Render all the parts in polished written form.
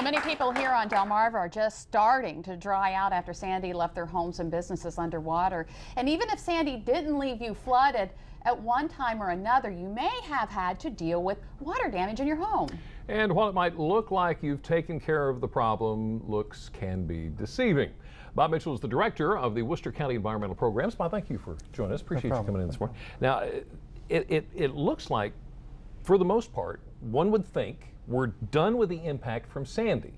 Many people here on Delmarva are just starting to dry out after Sandy left their homes and businesses underwater. And even if Sandy didn't leave you flooded, at one time or another, you may have had to deal with water damage in your home. And while it might look like you've taken care of the problem, looks can be deceiving. Bob Mitchell is the director of the Worcester County Environmental Programs. Bob, thank you for joining us. Appreciate you coming in this morning. Now, it looks like, for the most part, one would think we're done with the impact from Sandy.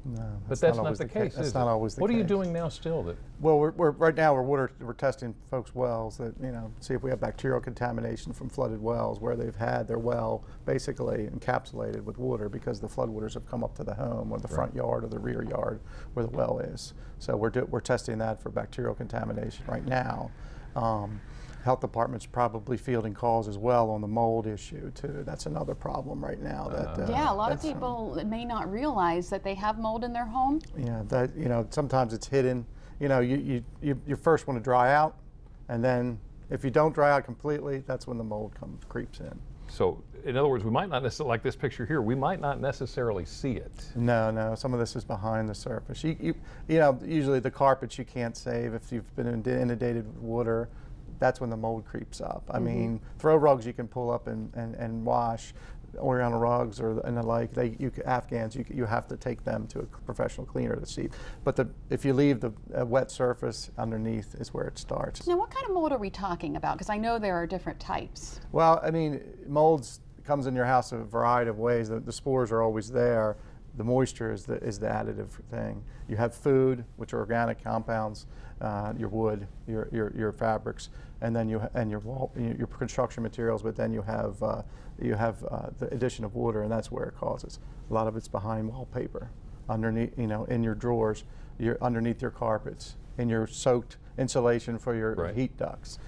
No, but that's not the case. That's not always the case. What are you doing now still? Well, right now we're testing folks' wells that, see if we have bacterial contamination from flooded wells where they've had their well basically encapsulated with water because the floodwaters have come up to the home or the front yard or the rear yard where the well is. So we're testing that for bacterial contamination right now. Health department's probably fielding calls as well on the mold issue too. That's another problem right now. Yeah, a lot of people may not realize that they have mold in their home. Yeah, sometimes it's hidden. You first want to dry out, and then if you don't dry out completely, that's when the mold creeps in. So, in other words, we might not necessarily, like this picture here, we might not necessarily see it. No, some of this is behind the surface. Usually the carpets you can't save if you've been inundated with water. That's when the mold creeps up. I mean, throw rugs you can pull up and wash, Oriental rugs and the like. Afghans, you have to take them to a professional cleaner to see. But if you leave the wet surface underneath is where it starts. Now, what kind of mold are we talking about? Because I know there are different types. Well, I mean, molds comes in your house in a variety of ways. The spores are always there. The moisture is the additive thing. You have food, which are organic compounds, your wood, your fabrics, and then your construction materials. But then you have the addition of water, and that's where it causes. A lot of it's behind wallpaper, underneath, in your drawers, underneath your carpets, in your soaked insulation for your heat ducts.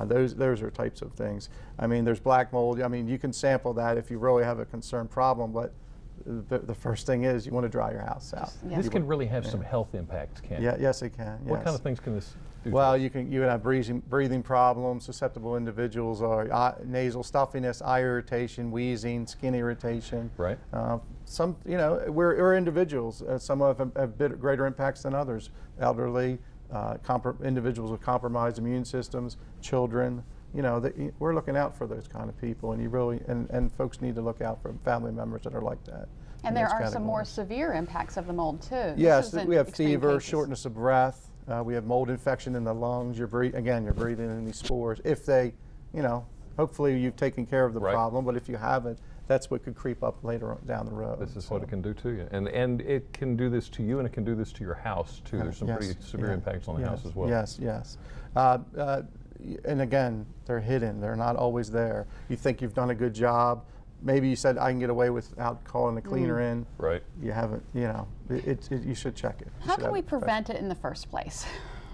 Those are types of things. I mean, there's black mold. I mean, you can sample that if you really have a concerned problem, but the first thing is you want to dry your house out. This can really have some health impacts, can't it? Yes, it can. What kind of things can this do? Well, you can have breathing problems. Susceptible individuals are nasal stuffiness, eye irritation, wheezing, skin irritation. Right. Some, we're individuals. Some of them have greater impacts than others. Elderly, individuals with compromised immune systems, children. We're looking out for those kind of people, and and folks need to look out for family members that are like that. And there are some more severe impacts of the mold too. Yes, we have fever, shortness of breath. We have mold infection in the lungs. You're breathing in these spores. If they, hopefully you've taken care of the problem, but if you haven't, that's what could creep up later on down the road. This is what it can do to you. And it can do this to you, and it can do this to your house too. There's some pretty severe impacts on the house as well. Yes. And again, they're hidden. They're not always there. You think you've done a good job. Maybe you said, I can get away without calling the cleaner in. Right. You haven't, you should check it. How can we prevent it in the first place?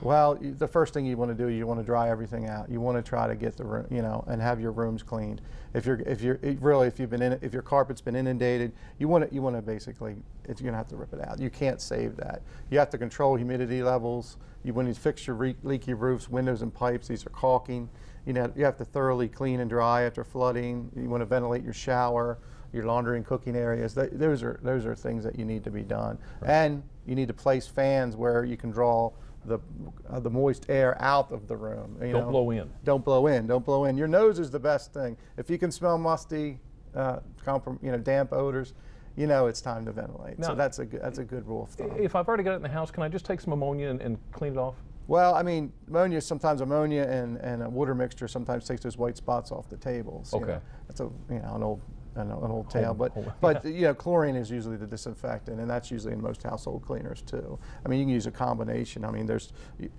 Well, the first thing you want to do, you want to dry everything out. You want to try to get the room, and have your rooms cleaned. If your carpet's been inundated, you want to basically, you're gonna have to rip it out. You can't save that. You have to control humidity levels. You want to fix your leaky roofs, windows, and pipes. These are caulking. You have to thoroughly clean and dry after flooding. You want to ventilate your shower, your laundry and cooking areas. Those are things that you need to be done. And you need to place fans where you can draw the moist air out of the room. Don't blow in. Don't blow in. Don't blow in. Your nose is the best thing. If you can smell musty, damp odors, it's time to ventilate. Now, so that's a good rule of thumb. If I've already got it in the house, can I just take some ammonia and clean it off? Well, I mean, sometimes ammonia and a water mixture sometimes takes those white spots off the tables. Okay. That's an old tale, but chlorine is usually the disinfectant, and that's usually in most household cleaners too. I mean, you can use a combination. I mean,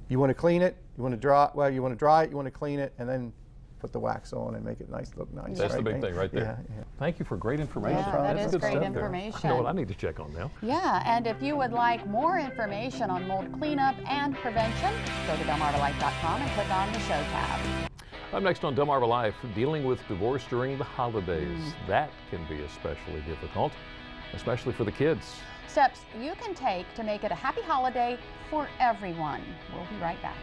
you want to clean it, you want to dry it, you want to clean it, and then put the wax on and make it look nice. That's the big thing right there. Yeah. Thank you for great information. Yeah, that is great information. I know what I need to check on now. Yeah, and if you would like more information on mold cleanup and prevention, go to delmarvalife.com and click on the show tab. Up next on Delmarva Life, dealing with divorce during the holidays. That can be especially difficult, especially for the kids. Steps you can take to make it a happy holiday for everyone. We'll be right back.